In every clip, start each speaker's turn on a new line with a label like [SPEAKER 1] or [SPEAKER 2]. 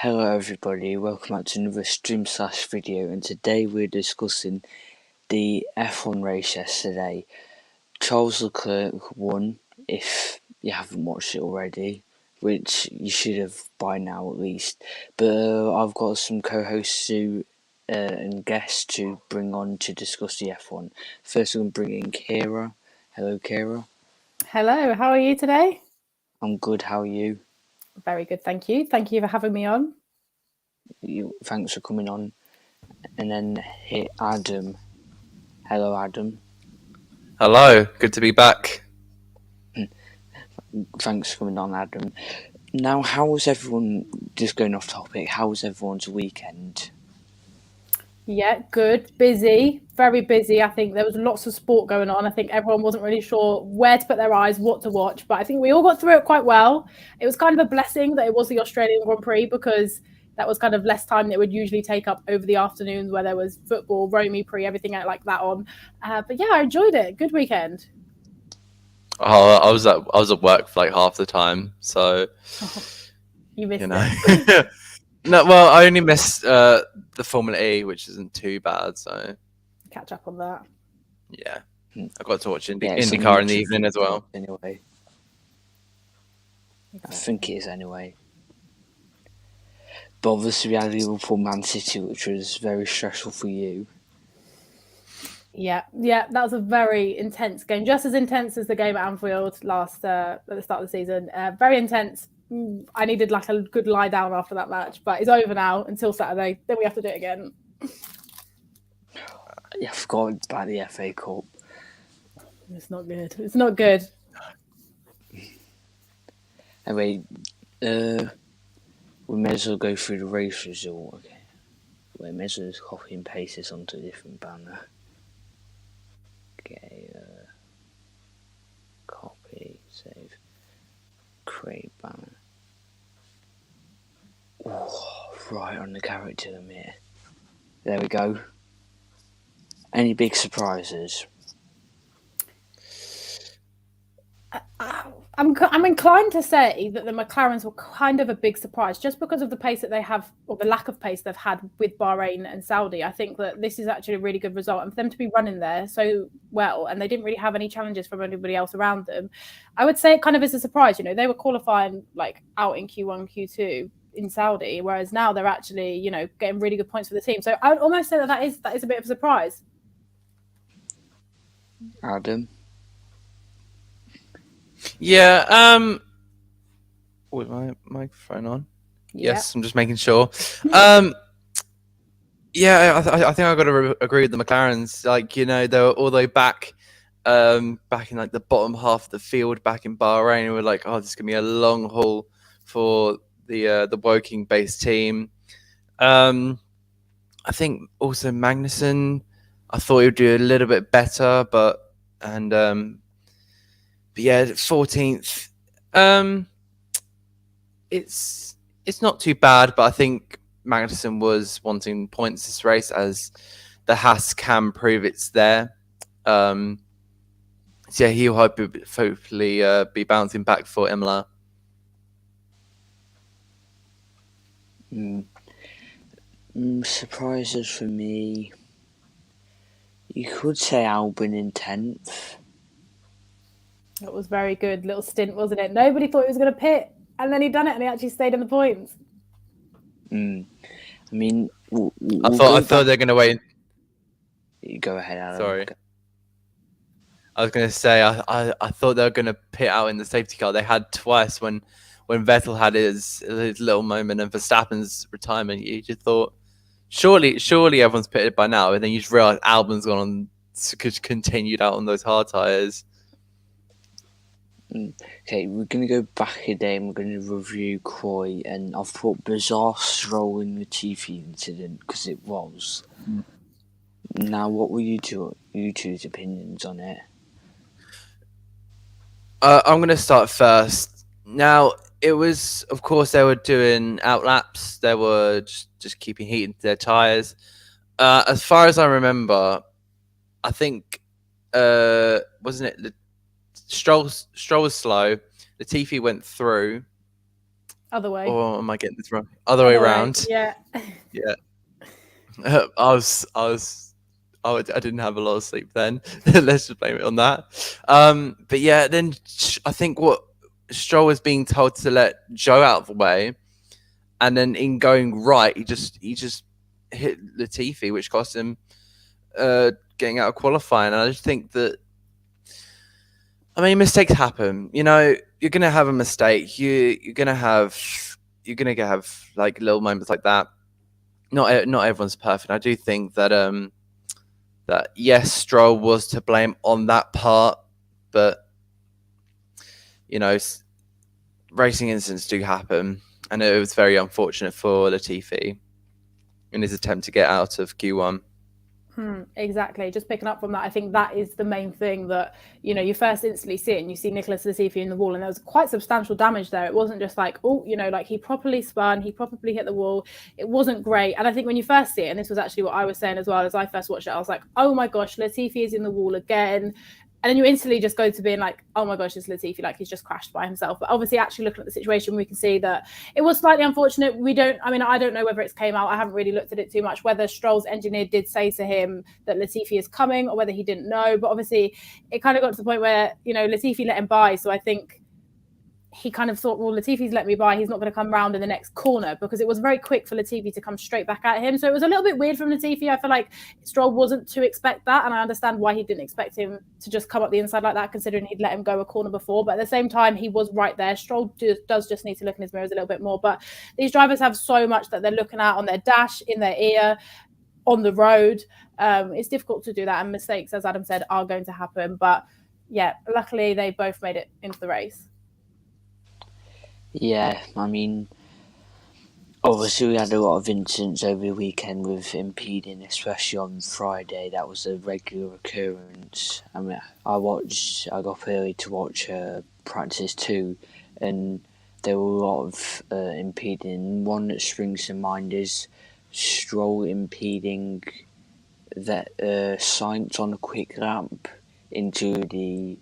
[SPEAKER 1] Hello everybody, welcome back to another stream / video, and today we're discussing the F1 race yesterday. Charles Leclerc won, if you haven't watched it already, which you should have by now at least. But I've got some co-hosts and guests to bring on to discuss the F1. First, I'm going to bring in Kira. Hello, Kira.
[SPEAKER 2] Hello, how are you today?
[SPEAKER 1] I'm good. How are you?
[SPEAKER 2] Very good, thank you. Thank you for having me on.
[SPEAKER 1] Thanks for coming on. And then here, Adam. Hello, Adam.
[SPEAKER 3] Hello, good to be back.
[SPEAKER 1] Thanks for coming on, Adam. Now, how was everyone, just going off topic, how was everyone's weekend?
[SPEAKER 2] Yeah, good. Busy, very busy. I think there was lots of sport going on. I think everyone wasn't really sure where to put their eyes, what to watch, but I think we all got through it quite well. It was kind of a blessing that it was the Australian Grand Prix, because that was kind of less time than it would usually take up over the afternoons where there was football, Romy Prix, everything like that on. But yeah, I enjoyed it. Good weekend.
[SPEAKER 3] Oh, I was at work for like half the time, so
[SPEAKER 2] You missed it.
[SPEAKER 3] No, well, I only missed the Formula E, which isn't too bad. So
[SPEAKER 2] catch up on that.
[SPEAKER 3] Yeah, I got to watch
[SPEAKER 1] IndyCar
[SPEAKER 3] IndyCar in the evening as well.
[SPEAKER 1] Anyway, exactly. I think it is anyway. But obviously, we had Liverpool Man City, which was very stressful for you.
[SPEAKER 2] Yeah, that was a very intense game, just as intense as the game at Anfield at the start of the season. Very intense. I needed like a good lie down after that match, but it's over now until Saturday. Then we have to do it again.
[SPEAKER 1] Yeah, I forgot about the FA Cup.
[SPEAKER 2] It's not good. It's not good.
[SPEAKER 1] Anyway, we may as well go through the race result. Okay, we may as well just copy and paste this onto a different banner. Okay, copy, save, create banner. Oh, right on the character limit. There we go. Any big surprises?
[SPEAKER 2] I'm inclined to say that the McLarens were kind of a big surprise, just because of the pace that they have, or the lack of pace they've had with Bahrain and Saudi. I think that this is actually a really good result, and for them to be running there so well, and they didn't really have any challenges from anybody else around them, I would say it kind of is a surprise. You know, they were qualifying like out in Q1, Q2 in Saudi, whereas now they're actually, you know, getting really good points for the team. So I would almost say that is a bit of a surprise.
[SPEAKER 1] Adam?
[SPEAKER 3] Yeah, with my microphone on.
[SPEAKER 2] Yeah.
[SPEAKER 3] Yes, I'm just making sure. Yeah, I think I got to agree with the McLarens. Like, you know, they were all the way back in like the bottom half of the field back in Bahrain, and we're like, oh, this is gonna be a long haul for the Woking based team. I think also Magnussen, I thought he would do a little bit better, but yeah, 14th. It's not too bad, but I think Magnussen was wanting points this race, as the Haas can prove it's there. So yeah, he'll hopefully be bouncing back for Imola.
[SPEAKER 1] Surprises for me. You could say Albon in 10th.
[SPEAKER 2] It was very good little stint, wasn't it? Nobody thought he was going to pit, and then he done it, and he actually stayed in the points.
[SPEAKER 1] I mean,
[SPEAKER 3] I thought they're going to wait.
[SPEAKER 1] You go ahead, Adam.
[SPEAKER 3] Sorry. I was going to say I thought they were going to pit out in the safety car. They had twice when Vettel had his little moment and Verstappen's retirement. You just thought, surely everyone's pitted by now, and then you just realise Albon's gone on, continued out on those hard tyres.
[SPEAKER 1] Okay, we're going to go back a day and we're going to review Prix, and I've put bizarre Stroll in the TV incident, because it was. Now, what were you two's opinions on it?
[SPEAKER 3] I'm going to start first. Now, it was, of course, they were doing outlaps. They were just keeping heat into their tyres. As far as I remember, I think, wasn't it Stroll was slow. Latifi went through,
[SPEAKER 2] Other way.
[SPEAKER 3] Or am I getting this wrong? Other way around.
[SPEAKER 2] Yeah.
[SPEAKER 3] Yeah. I didn't have a lot of sleep then. Let's just blame it on that. But yeah, then I think what Stroll was being told to let Joe out of the way, and then in going right, he just hit Latifi, which cost him getting out of qualifying. And I just think that, I mean, mistakes happen. You know, you're gonna have a mistake. You're gonna have like little moments like that. Not everyone's perfect. I do think that that yes, Stroll was to blame on that part, but you know, racing incidents do happen, and it was very unfortunate for Latifi in his attempt to get out of Q1.
[SPEAKER 2] Exactly. Just picking up from that, I think that is the main thing that, you know, you first instantly see it, and you see Nicholas Latifi in the wall, and there was quite substantial damage there. It wasn't just like, oh, you know, like he properly spun, he properly hit the wall. It wasn't great. And I think when you first see it, and this was actually what I was saying as well, as I first watched it, I was like, oh my gosh, Latifi is in the wall again. And then you instantly just go to being like, oh my gosh, it's Latifi, like he's just crashed by himself. But obviously, actually looking at the situation, we can see that it was slightly unfortunate. I don't know whether it's came out. I haven't really looked at it too much, whether Stroll's engineer did say to him that Latifi is coming or whether he didn't know. But obviously, it kind of got to the point where, you know, Latifi let him by. So I think he kind of thought, well, Latifi's let me by. He's not going to come round in the next corner, because it was very quick for Latifi to come straight back at him. So it was a little bit weird from Latifi. I feel like Stroll wasn't to expect that. And I understand why he didn't expect him to just come up the inside like that, considering he'd let him go a corner before. But at the same time, he was right there. Stroll does just need to look in his mirrors a little bit more. But these drivers have so much that they're looking at on their dash, in their ear, on the road. It's difficult to do that. And mistakes, as Adam said, are going to happen. But yeah, luckily they both made it into the race.
[SPEAKER 1] Yeah, I mean, obviously we had a lot of incidents over the weekend with impeding, especially on Friday. That was a regular occurrence. I mean, I got up early to watch practice too, and there were a lot of impeding. One that springs to mind is Stroll impeding that Sainz on a quick ramp into the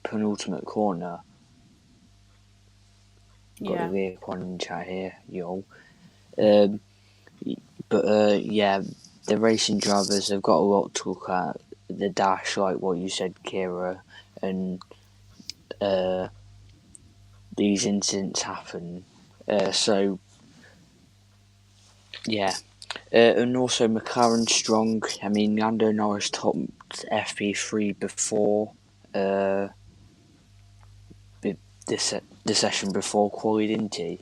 [SPEAKER 1] penultimate corner. Got the rear one in chat here, yo. Yeah, the racing drivers have got a lot to look at. The dash, like what you said, Kira, and these incidents happen. So yeah. And also McLaren strong. I mean, Lando Norris topped FP3 before the session before quali, didn't he?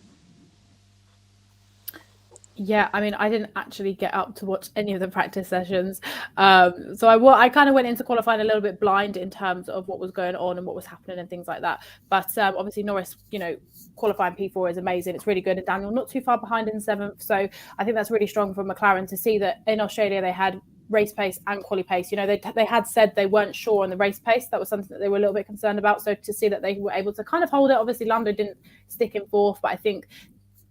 [SPEAKER 2] Yeah, I mean, I didn't actually get up to watch any of the practice sessions. So I kind of went into qualifying a little bit blind in terms of what was going on and what was happening and things like that. But obviously Norris, you know, qualifying P4 is amazing. It's really good. And Daniel not too far behind in 7th. So I think that's really strong for McLaren to see that in Australia they had race pace and quali pace. You know, they had said they weren't sure on the race pace. That was something that they were a little bit concerned about. So to see that they were able to kind of hold it, obviously Lando didn't stick in 4th, but I think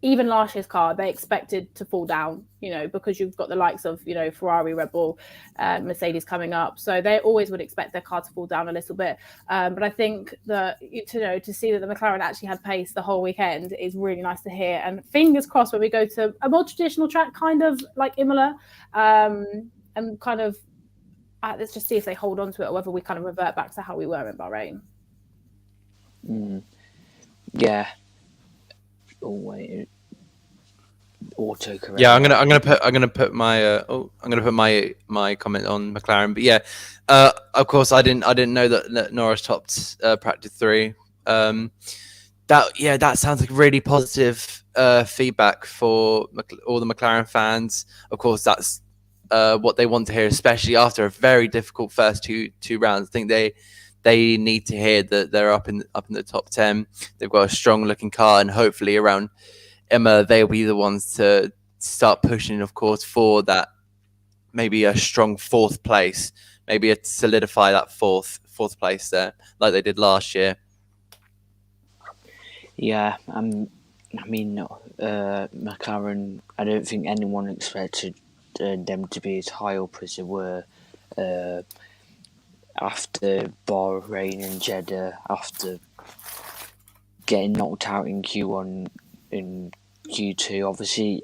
[SPEAKER 2] even last year's car, they expected to fall down, you know, because you've got the likes of, you know, Ferrari, Red Bull, Mercedes coming up. So they always would expect their car to fall down a little bit. But I think that, to see that the McLaren actually had pace the whole weekend is really nice to hear. And fingers crossed when we go to a more traditional track, kind of like Imola, and kind of, let's just see if they hold on to it or whether we kind of revert back to how we were in Bahrain.
[SPEAKER 1] Yeah. Oh wait, autocorrect.
[SPEAKER 3] Yeah, I'm gonna put my comment on McLaren. But yeah, of course I didn't know that Norris topped practice 3. That sounds like really positive feedback for all the McLaren fans. Of course, that's what they want to hear, especially after a very difficult first two rounds. I think they need to hear that they're up in the top 10. They've got a strong looking car, and hopefully around Emma, they'll be the ones to start pushing, of course, for that maybe a strong 4th place, maybe to solidify that fourth place there, like they did last year.
[SPEAKER 1] Yeah, I mean, McLaren, I don't think anyone expected them to be as high up as they were after Bahrain and Jeddah, after getting knocked out in Q1 and Q2. Obviously,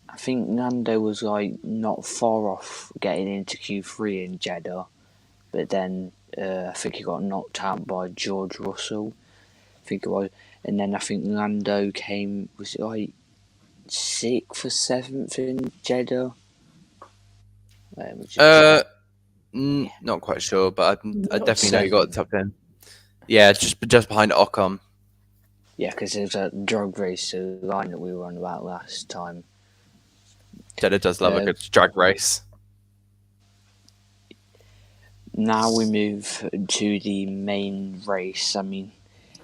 [SPEAKER 1] I think Lando was like not far off getting into Q3 in Jeddah, but then I think he got knocked out by George Russell. I think it was, and then I think Lando came, was it like 6th or 7th in Jeddah?
[SPEAKER 3] Not quite sure, but I
[SPEAKER 2] Not
[SPEAKER 3] definitely know he got
[SPEAKER 1] 7th.
[SPEAKER 3] top 10. Yeah, just behind Ocon.
[SPEAKER 1] Yeah, because there was a drag race line that we were on about last time.
[SPEAKER 3] Jeddah does love a good drag race.
[SPEAKER 1] Now we move to the main race. I mean,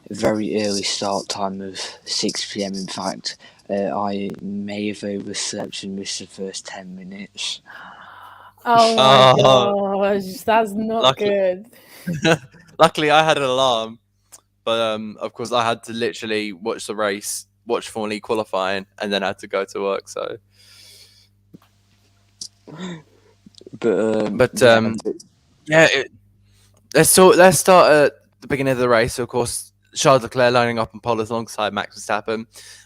[SPEAKER 1] very early start time of 6 p.m. In fact, I may have overslept and missed the first 10 minutes.
[SPEAKER 2] Oh my gosh, that's not good.
[SPEAKER 3] Luckily, I had an alarm, but of course, I had to literally watch the race, watch Formula E qualifying, and then I had to go to work. So, let's start at the beginning of the race. So, of course, Charles Leclerc lining up on pole alongside Max Verstappen.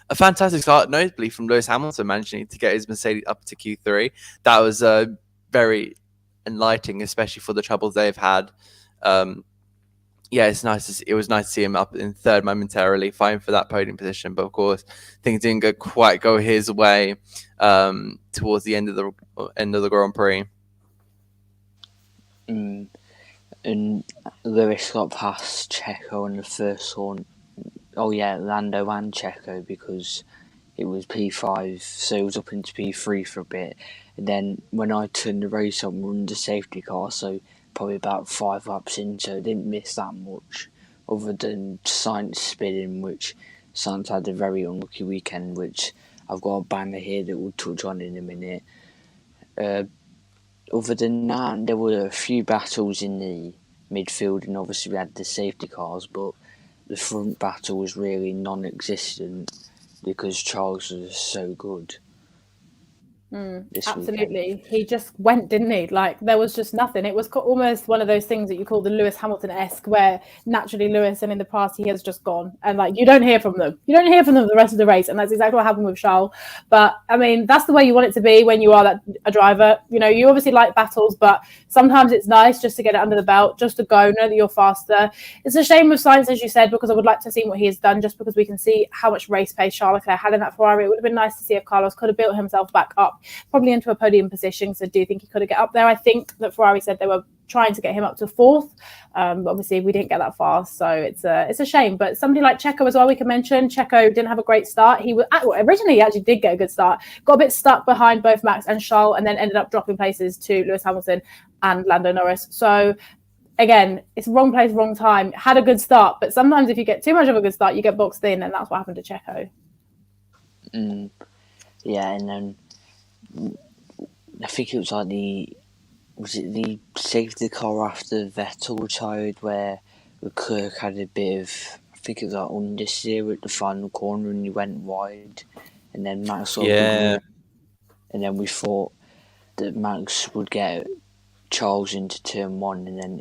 [SPEAKER 3] A fantastic start, notably from Lewis Hamilton managing to get his Mercedes up to Q3. That was very enlightening, especially for the troubles they've had. It's nice. It was nice to see him up in third momentarily, fighting for that podium position. But of course, things didn't quite go his way towards the end of the Grand Prix.
[SPEAKER 1] And Lewis got past Checo on the first one. Oh yeah, Lando and Checo, because it was P5, so it was up into P3 for a bit. And then when I turned the race on, we were under safety car, so probably about 5 laps in, so I didn't miss that much, other than Sainz spinning, which Sainz had a very unlucky weekend, which I've got a banner here that we'll touch on in a minute. Other than that, there were a few battles in the midfield, and obviously we had the safety cars, but the front battle was really non-existent because Charles was so good.
[SPEAKER 2] Absolutely.
[SPEAKER 1] Weekend.
[SPEAKER 2] He just went, didn't he? Like, there was just nothing. It was almost one of those things that you call the Lewis Hamilton-esque, where naturally Lewis, and in the past he has just gone, and like you don't hear from them the rest of the race, and that's exactly what happened with Charles. But I mean, that's the way you want it to be when you are a driver. You know, you obviously like battles, but sometimes it's nice just to get it under the belt, just to go, know that you're faster. It's a shame with Sainz, as you said, because I would like to see what he has done, just because we can see how much race pace Charles Leclerc had in that Ferrari. It would have been nice to see if Carlos could have built himself back up, probably into a podium position, because I do think he could have get up there. I think that Ferrari said they were trying to get him up to 4th. But obviously we didn't get that far, so it's a shame. But somebody like Checo as well, we can mention. Checo didn't have a great start. He was originally he actually did get a good start, got a bit stuck behind both Max and Charles, and then ended up dropping places to Lewis Hamilton and Lando Norris. So again, it's wrong place, wrong time. Had a good start, but sometimes if you get too much of a good start, you get boxed in, and that's what happened to Checo.
[SPEAKER 1] Yeah, and then I think it was like the safety car after Vettel retired, where Leclerc had a bit of, I think it was like understeer at the final corner and he went wide, and then Max and then we thought that Max would get Charles into turn 1, and then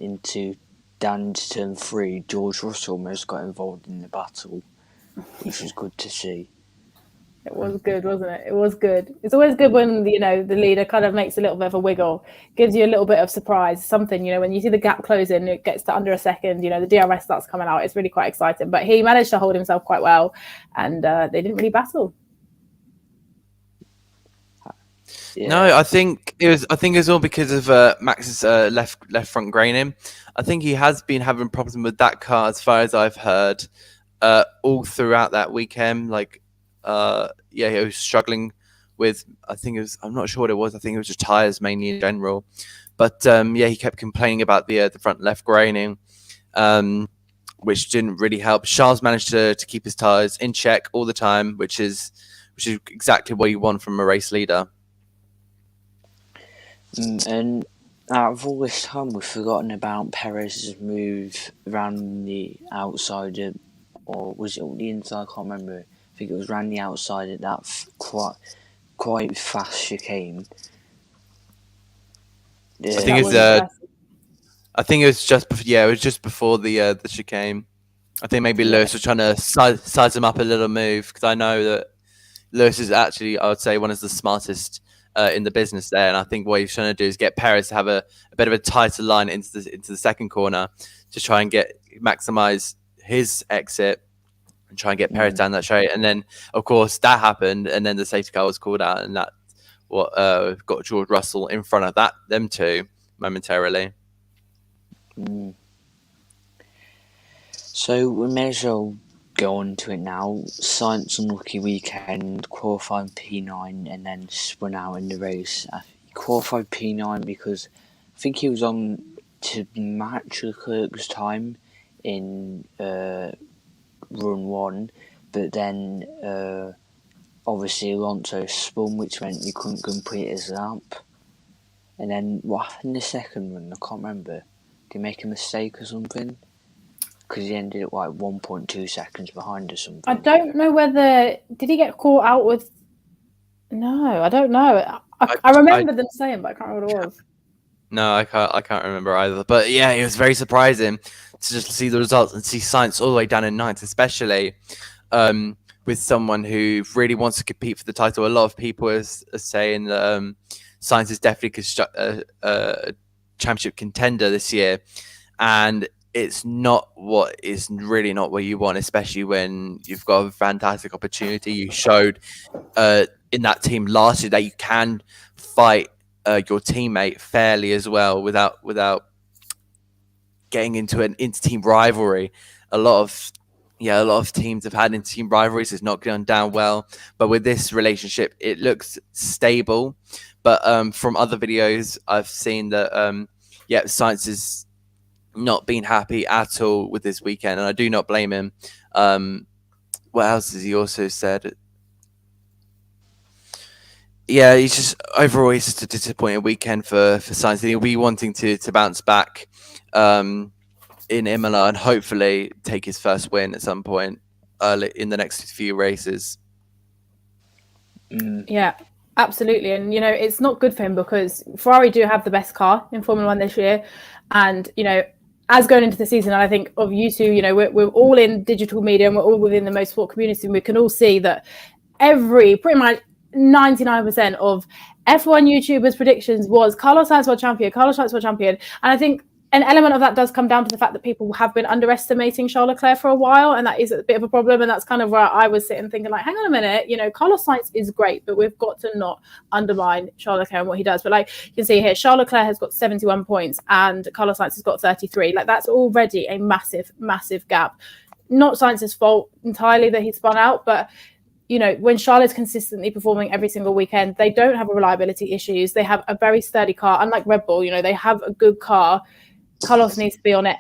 [SPEAKER 1] down into turn 3, George Russell almost got involved in the battle, which was good to see.
[SPEAKER 2] It was good, wasn't it? It was good. It's always good when, you know, the leader kind of makes a little bit of a wiggle, gives you a little bit of surprise, something, you know, when you see the gap closing, it gets to under a second, you know, the DRS starts coming out. It's really quite exciting. But he managed to hold himself quite well, and they didn't really battle.
[SPEAKER 3] Yeah. No, I think it was all because of Max's left front graining. I think he has been having problems with that car, as far as I've heard, all throughout that weekend. Like, he was struggling with. I'm not sure what it was. I think it was just tires mainly in general. But he kept complaining about the front left graining, which didn't really help. Charles managed to keep his tires in check all the time, which is exactly what you want from a race leader.
[SPEAKER 1] And out of all this time, we've forgotten about Perez's move around the outside, or was it the inside? I can't remember. I think it was around the outside at that quite fast chicane.
[SPEAKER 3] I think it was just before the chicane. I think maybe Lewis was trying to size him up a little move, because I know that Lewis is actually, I would say, one of the smartest in the business there. And I think what he's trying to do is get Perez to have a bit of a tighter line into the second corner to try and maximize his exit and try and get Perez down that straight. And then, of course, that happened, and then the safety car was called out, and that what got George Russell in front of them two momentarily.
[SPEAKER 1] So we may as well go on to it now. Sainz unlucky weekend, qualifying P9 and then spun out in the race. He qualified P9 because I think he was on to match Leclerc's time in run 1, but then obviously Alonso spun, which meant he couldn't complete his lap. And then what happened in the second run? I can't remember. Did he make a mistake or something? Because he ended up like 1.2 seconds behind or something.
[SPEAKER 2] I don't know whether... Did he get caught out with... No, I don't know. I remember them saying, but I can't remember what it was.
[SPEAKER 3] No, I can't remember either. But yeah, it was very surprising to just see the results and see Sainz all the way down in 9th, especially with someone who really wants to compete for the title. A lot of people are saying that Sainz is definitely a championship contender this year, and it's really not what you want, especially when you've got a fantastic opportunity. You showed in that team last year that you can fight your teammate fairly as well without getting into an inter-team rivalry. A lot of teams have had inter-team rivalries. It's not gone down well, but with this relationship, it looks stable. But from other videos, I've seen that Sainz is not been happy at all with this weekend, and I do not blame him. What else has he also said? Yeah, he's just overall, it's just a disappointing weekend for Sainz. He'll be wanting to bounce back in Imola and hopefully take his first win at some point early in the next few races.
[SPEAKER 2] Yeah, absolutely. And, it's not good for him because Ferrari do have the best car in Formula 1 this year. And, as going into the season, and I think of you two, we're all in digital media and we're all within the motorsport community, and we can all see that pretty much 99% of F1 YouTubers' predictions was Carlos Sainz world champion. And I think an element of that does come down to the fact that people have been underestimating Charles Leclerc for a while, and that is a bit of a problem. And that's kind of where I was sitting thinking, like, hang on a minute, Carlos Sainz is great, but we've got to not undermine Charles Leclerc and what he does. But like you can see here, Charles Leclerc has got 71 points and Carlos Sainz has got 33. Like, that's already a massive, massive gap. Not Sainz's fault entirely that he spun out, but when Charles is consistently performing every single weekend, they don't have reliability issues. They have a very sturdy car. Unlike Red Bull, they have a good car. Carlos needs to be on it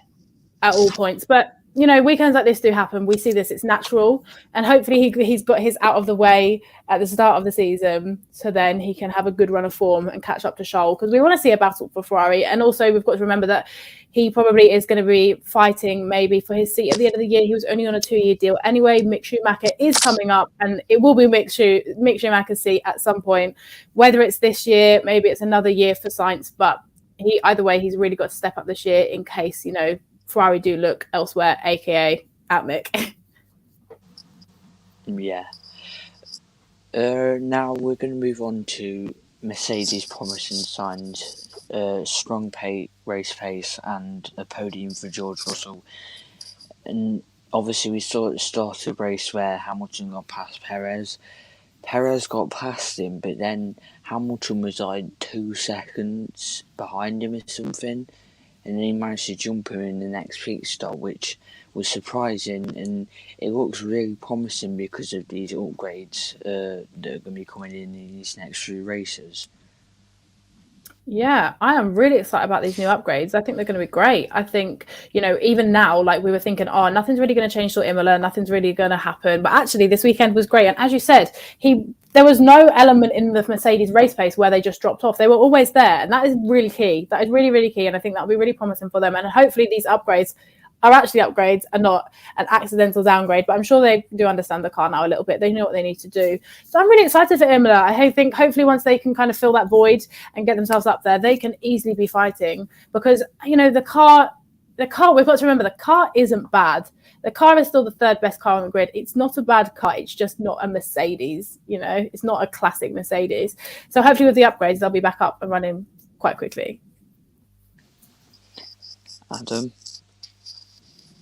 [SPEAKER 2] at all points. But, weekends like this do happen. We see this. It's natural. And hopefully he's got his out of the way at the start of the season, so then he can have a good run of form and catch up to Charles, because we want to see a battle for Ferrari. And also we've got to remember that he probably is going to be fighting maybe for his seat at the end of the year. He was only on a 2-year deal anyway. Mick Schumacher is coming up, and it will be Mick Schumacher's seat at some point. Whether it's this year, maybe it's another year for Sainz, but either way, he's really got to step up this year in case, Ferrari do look elsewhere, aka at Mick.
[SPEAKER 1] Yeah. Now we're going to move on to Mercedes promising signs, strong race pace and a podium for George Russell. And obviously we saw at the start of the race where Hamilton got past Perez. Perez got past him, but then Hamilton was like 2 seconds behind him or something, and then he managed to jump him in the next pit stop, which was surprising, and it looks really promising because of these upgrades that are going to be coming in these next few races.
[SPEAKER 2] Yeah, I am really excited about these new upgrades. I think they're going to be great. I think, even now, like we were thinking, nothing's really going to change till Imola, nothing's really going to happen. But actually, this weekend was great. And as you said, there was no element in the Mercedes race pace where they just dropped off. They were always there. And that is really key. That is really, really key. And I think that'll be really promising for them. And hopefully these upgrades are actually upgrades and not an accidental downgrade. But I'm sure they do understand the car now a little bit. They know what they need to do. So I'm really excited for Imola. I think hopefully once they can kind of fill that void and get themselves up there, they can easily be fighting, because, the car, the car, we've got to remember, the car isn't bad. The car is still the third best car on the grid. It's not a bad car. It's just not a Mercedes, you know. It's not a classic Mercedes. So hopefully with the upgrades, they'll be back up and running quite quickly.
[SPEAKER 1] Adam?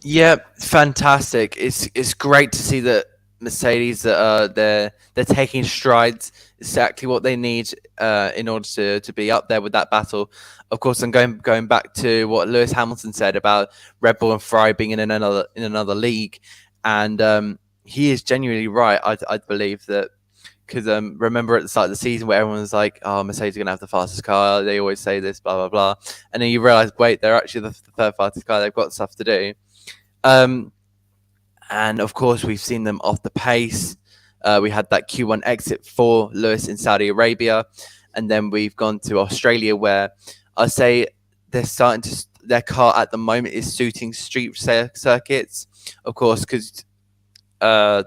[SPEAKER 3] Yeah, fantastic. It's great to see that Mercedes they're taking strides, exactly what they need in order to be up there with that battle. Of course, I'm going back to what Lewis Hamilton said about Red Bull and Ferrari being in another league, and he is genuinely right. I believe that, because remember at the start of the season where everyone was like, "Oh, Mercedes are going to have the fastest car." They always say this, blah blah blah, and then you realize, wait, they're actually the third fastest car. They've got stuff to do. And of course, we've seen them off the pace. We had that Q1 exit for Lewis in Saudi Arabia, and then we've gone to Australia, where I say they're starting to. Their car at the moment is suiting street circuits, of course, because the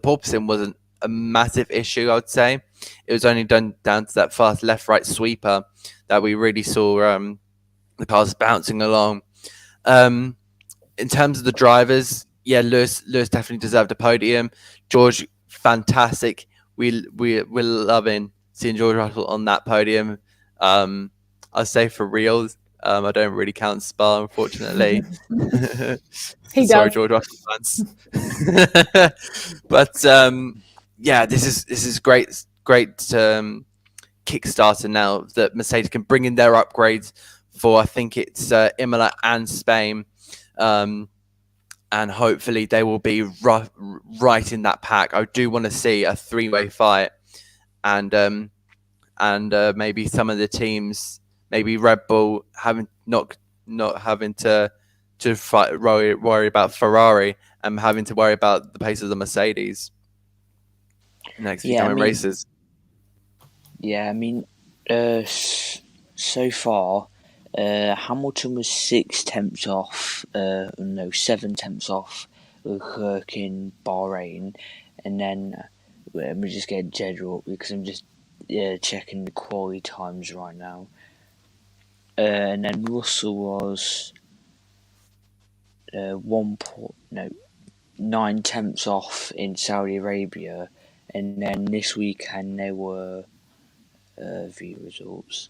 [SPEAKER 3] porpoising wasn't a massive issue. I would say it was only down to that fast left-right sweeper that we really saw the cars bouncing along. In terms of the drivers, yeah, Lewis definitely deserved a podium. George, fantastic. We're loving seeing George Russell on that podium. I'll say for reals. I don't really count Spa, unfortunately. Sorry,
[SPEAKER 2] does.
[SPEAKER 3] George Russell fans. But yeah, this is great Kickstarter now that Mercedes can bring in their upgrades for, I think it's Imola and Spain. And hopefully they will be right in that pack. I do want to see a three-way fight, and maybe some of the teams, maybe Red Bull not having to worry about Ferrari and having to worry about the pace of the Mercedes next few coming races.
[SPEAKER 1] Yeah, I mean, so far, Hamilton was 6 tenths off, 7 tenths off Leclerc in Bahrain, and then let me just get general because I'm just checking the quali times right now. And then Russell was 9 tenths off in Saudi Arabia, and then this weekend they were view results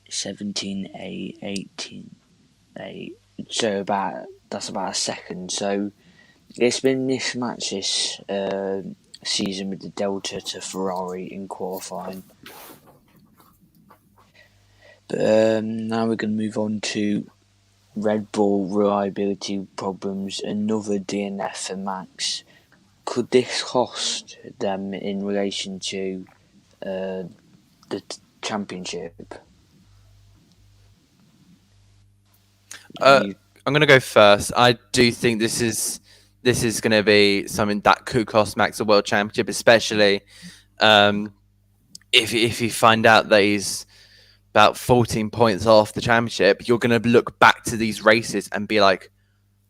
[SPEAKER 1] 17.8, 18.8. So that's about a second. So it's been mismatched this season with the Delta to Ferrari in qualifying. But now we're going to move on to Red Bull reliability problems. Another DNF for Max. Could this cost them in relation to the championship?
[SPEAKER 3] I'm going to go first. I do think this is going to be something that could cost Max a world championship, especially if you find out that he's about 14 points off the championship. You're going to look back to these races and be like,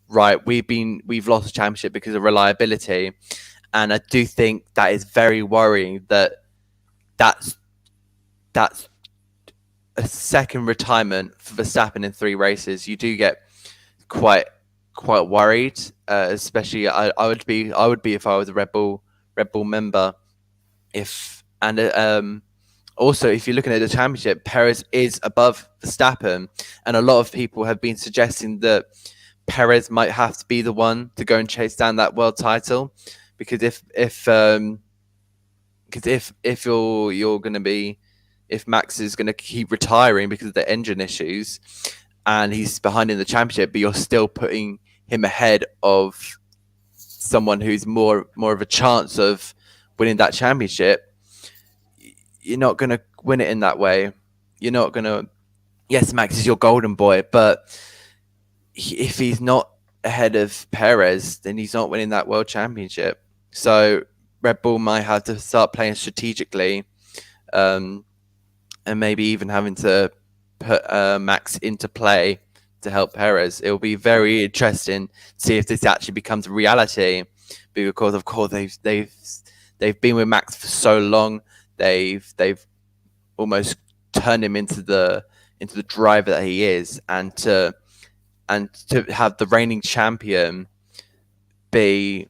[SPEAKER 3] right, we've lost the championship because of reliability. And I do think that is very worrying that's a second retirement for Verstappen in 3 races. You do get quite worried, especially I would be if I was a Red Bull member. Also, if you're looking at the championship, Perez is above Verstappen, and a lot of people have been suggesting that Perez might have to be the one to go and chase down that world title, because if you're going to be, if Max is going to keep retiring because of the engine issues, and he's behind in the championship, but you're still putting him ahead of someone who's more of a chance of winning that championship, you're not going to win it in that way. You're not going to. Yes, Max is your golden boy, but if he's not ahead of Perez, then he's not winning that world championship. So Red Bull might have to start playing strategically, and maybe even having to put Max into play to help Perez. It will be very interesting to see if this actually becomes a reality, because of course they've been with Max for so long. They've almost turned him into the the driver that he is, and to have the reigning champion be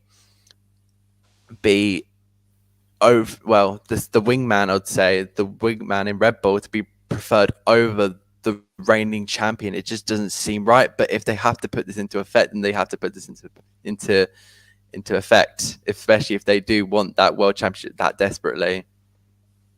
[SPEAKER 3] over, well, the wingman, I'd say, the wingman in Red Bull to be preferred over the reigning champion. It just doesn't seem right. But if they have to put this into effect, then they have to put this into effect, especially if they do want that world championship that desperately.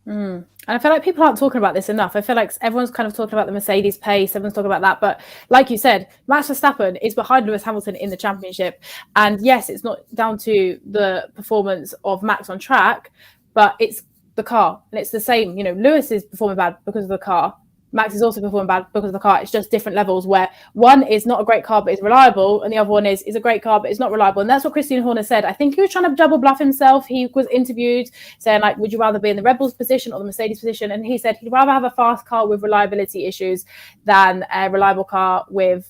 [SPEAKER 2] And I feel like people aren't talking about this enough. I feel like everyone's kind of talking about the Mercedes pace, everyone's talking about that, but like you said, Max Verstappen is behind Lewis Hamilton in the championship, and yes, it's not down to the performance of Max on track, but it's the car, and it's the same. Lewis is performing bad because of the car. Max is also performing bad because of the car. It's just different levels, where one is not a great car but is reliable, and the other one is a great car but is not reliable. And that's what Christian Horner said. I think he was trying to double bluff himself. He was interviewed saying, like, would you rather be in the Red Bull's position or the Mercedes position? And he said he'd rather have a fast car with reliability issues than a reliable car with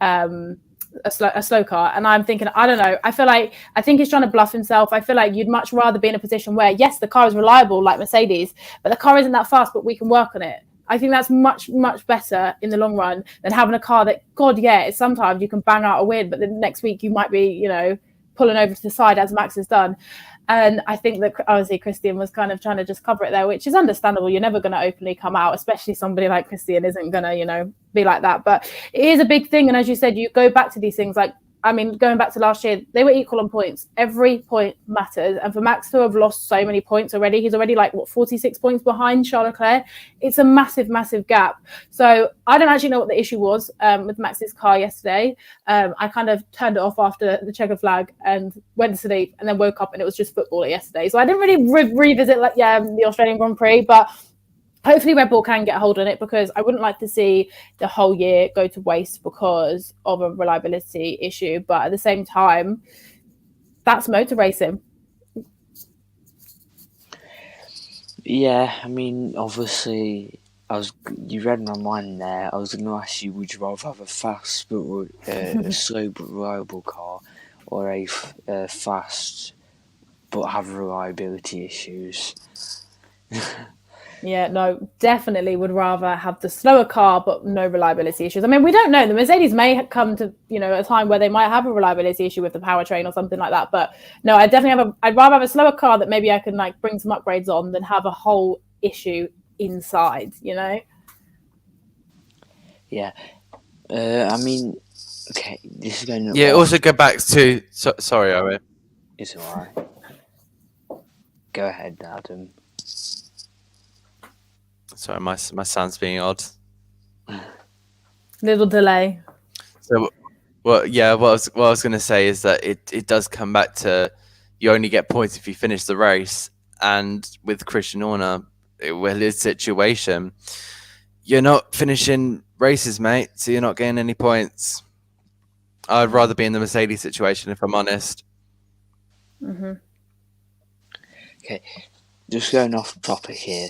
[SPEAKER 2] a slow car. And I'm thinking, I don't know. I think he's trying to bluff himself. I feel like you'd much rather be in a position where, yes, the car is reliable like Mercedes, but the car isn't that fast, but we can work on it. I think that's much, much better in the long run than having a car that, God, yeah, sometimes you can bang out a win, but the next week you might be, pulling over to the side as Max has done. And I think that obviously Christian was kind of trying to just cover it there, which is understandable. You're never going to openly come out, especially somebody like Christian isn't going to, be like that. But it is a big thing. And as you said, you go back to these things like, going back to last year, they were equal on points. Every point matters. And for Max to have lost so many points already, he's already 46 points behind Charles Leclerc. It's a massive, massive gap. So I don't actually know what the issue was with Max's car yesterday. I kind of turned it off after the checker flag and went to sleep, and then woke up and it was just football yesterday. So I didn't really revisit the Australian Grand Prix, but hopefully Red Bull can get a hold on it, because I wouldn't like to see the whole year go to waste because of a reliability issue. But at the same time, that's motor racing.
[SPEAKER 1] Yeah, obviously, you read my mind there. I was going to ask you, would you rather have a fast but a slow but reliable car, or a fast but have reliability issues?
[SPEAKER 2] Yeah, no, definitely would rather have the slower car but no reliability issues. We don't know. The Mercedes may come to, a time where they might have a reliability issue with the powertrain or something like that. But no, I'd rather have a slower car that maybe I can bring some upgrades on than have a whole issue inside,
[SPEAKER 1] Yeah. Okay, this is going to...
[SPEAKER 3] Yeah, also go back to... sorry, Owen.
[SPEAKER 1] It's all right. Go ahead, Adam.
[SPEAKER 3] Sorry, my sound's being odd.
[SPEAKER 2] Little delay.
[SPEAKER 3] So, what I was going to say is that it does come back to, you only get points if you finish the race. And with Christian Horner, his situation, you're not finishing races, mate, so you're not getting any points. I'd rather be in the Mercedes situation, if I'm honest.
[SPEAKER 2] Mm-hmm.
[SPEAKER 1] Okay, just going off topic here.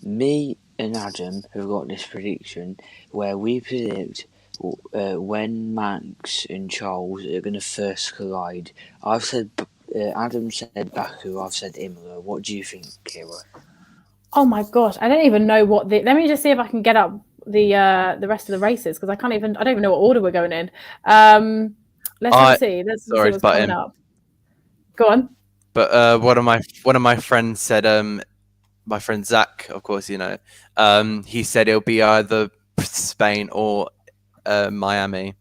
[SPEAKER 1] Me and Adam have got this prediction where we predict when Max and Charles are going to first collide. I've said Adam said Baku, I've said Imola. What do you think, Kira?
[SPEAKER 2] Oh my gosh, I don't even know what let me just see if I can get up the rest of the races, because I don't even know what order we're going in. Let's see. Let's see what's coming up. Go on.
[SPEAKER 3] But one of my friends said, my friend Zach, of course, he said it'll be either Spain or Miami.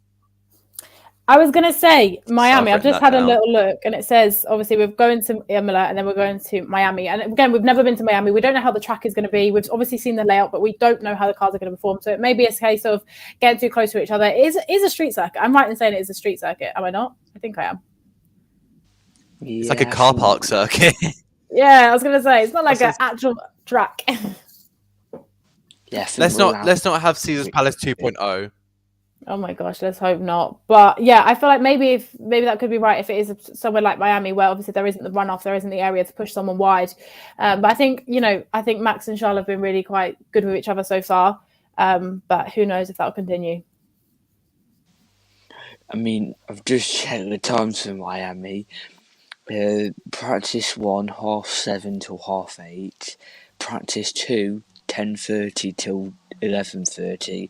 [SPEAKER 2] I was going to say Miami.
[SPEAKER 3] So
[SPEAKER 2] I've just had a little look, and it says, obviously, we're going to Imola and then we're going to Miami. And again, we've never been to Miami. We don't know how the track is going to be. We've obviously seen the layout, but we don't know how the cars are going to perform. So it may be a case of getting too close to each other. It is a street circuit. I'm right in saying it is a street circuit. Am I not? I think I am.
[SPEAKER 1] Yeah,
[SPEAKER 3] it's like a car park circuit.
[SPEAKER 2] Yeah, I was going to say, it's not like an actual track.
[SPEAKER 1] Yeah,
[SPEAKER 3] let's not have Caesar's Palace 2.0.
[SPEAKER 2] Oh my gosh, let's hope not. But yeah, I feel like maybe that could be right if it is somewhere like Miami, where obviously there isn't the runoff, there isn't the area to push someone wide. But I think Max and Charles have been really quite good with each other so far. But who knows if that'll continue.
[SPEAKER 1] I've just checked the times for Miami. Practice 1, 7:30 till 8:30. Practice 2, 10:30 till 11:30.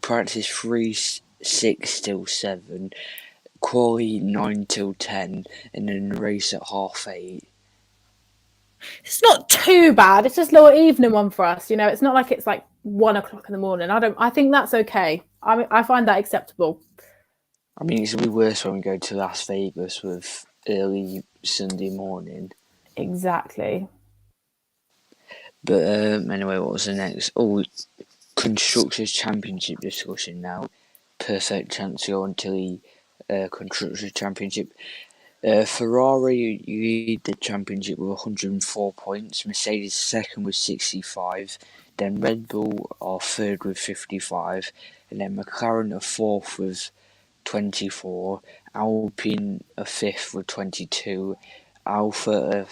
[SPEAKER 1] Practice 3, 6 till 7. Quali 9 till 10, and then the race at 8:30.
[SPEAKER 2] It's not too bad. It's just a little evening one for us. You know, it's not like it's like 1 o'clock in the morning. I think that's okay. I find that acceptable.
[SPEAKER 1] I mean, it's gonna be worse when we go to Las Vegas with early Sunday morning.
[SPEAKER 2] Exactly.
[SPEAKER 1] But anyway, what was the next? Oh, Constructors Championship discussion now. Perfect chance to go into the Constructors Championship. Ferrari lead the championship with 104 points. Mercedes second with 65. Then Red Bull are third with 55. And then McLaren are fourth with 24. Alpine are fifth with 22. Alpha are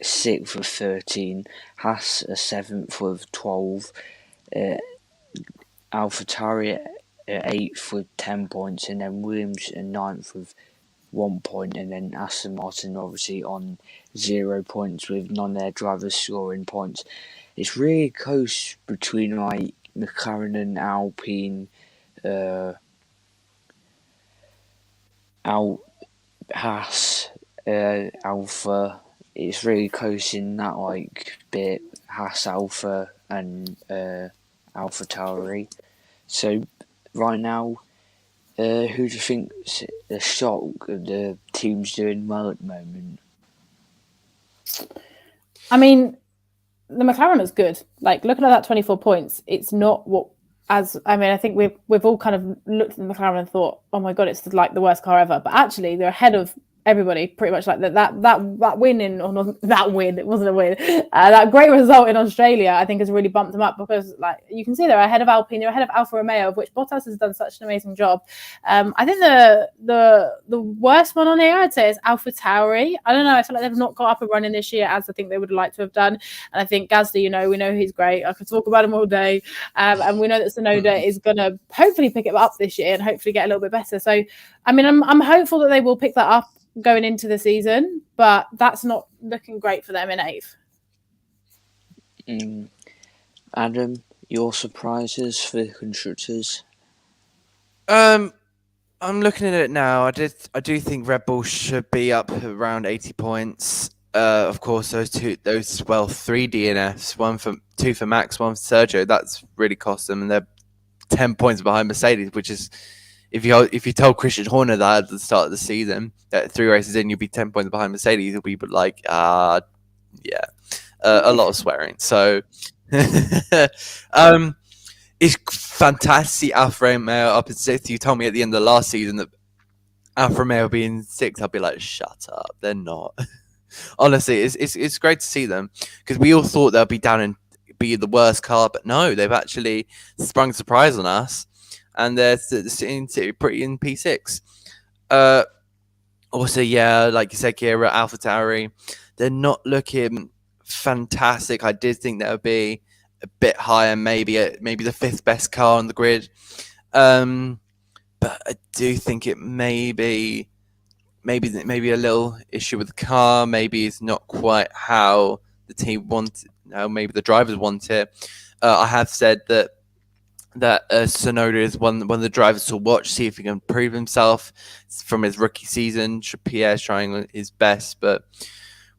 [SPEAKER 1] sixth with 13. Haas are seventh with 12. AlphaTauri are eighth with 10 points. And then Williams are ninth with 1 point, and then Aston Martin obviously on 0 points with none of their drivers scoring points. It's really close between like McLaren and Alpine, Haas, Alpha. It's really close in that like bit, Haas, Alpha, and AlphaTauri. So right now, who do you think's the shock of the teams doing well at the moment?
[SPEAKER 2] I mean, the McLaren is good. Like looking at that 24 points, it's not what I think we've all kind of looked at the McLaren and thought, oh my god, it's like the worst car ever. But actually, they're ahead of everybody pretty much. Like that win it wasn't a win. That great result in Australia, I think, has really bumped them up because like you can see they're ahead of Alpine, they're ahead of Alfa Romeo, of which Bottas has done such an amazing job. I think the worst one on here I'd say is AlphaTauri. I don't know, I feel like they've not got up and running this year as I think they would have liked to have done. And I think Gasly, we know he's great. I could talk about him all day. And we know that Tsunoda is going to hopefully pick it up this year and hopefully get a little bit better. So, I mean, I'm hopeful that they will pick that up going into the season, but that's not looking great for them in eighth.
[SPEAKER 1] Adam, your surprises for the constructors?
[SPEAKER 3] I'm looking at it now. I do think Red Bull should be up around 80 points. Of course, those three DNFs, two for Max, one for Sergio. That's really cost them, and they're 10 points behind Mercedes, which is. If you told Christian Horner that at the start of the season, that 3 races in, you'd be 10 points behind Mercedes, he'll be like, a lot of swearing. So, it's fantastic. Alfa Romeo up in 6th. You told me at the end of the last season that Alfa Romeo be in 6th. I'd be like, shut up. They're not. Honestly, it's great to see them because we all thought they'll be down and be the worst car, but no, they've actually sprung a surprise on us. And they're sitting pretty in P6. Also, yeah, like you said, Kira, AlphaTauri, they're not looking fantastic. I did think that would be a bit higher, maybe the 5th best car on the grid. But I do think it may be maybe a little issue with the car. Maybe it's not quite how the team want, how maybe the drivers want it. I have said that Tsunoda is one of the drivers to watch, see if he can prove himself from his rookie season. Pierre's trying his best, but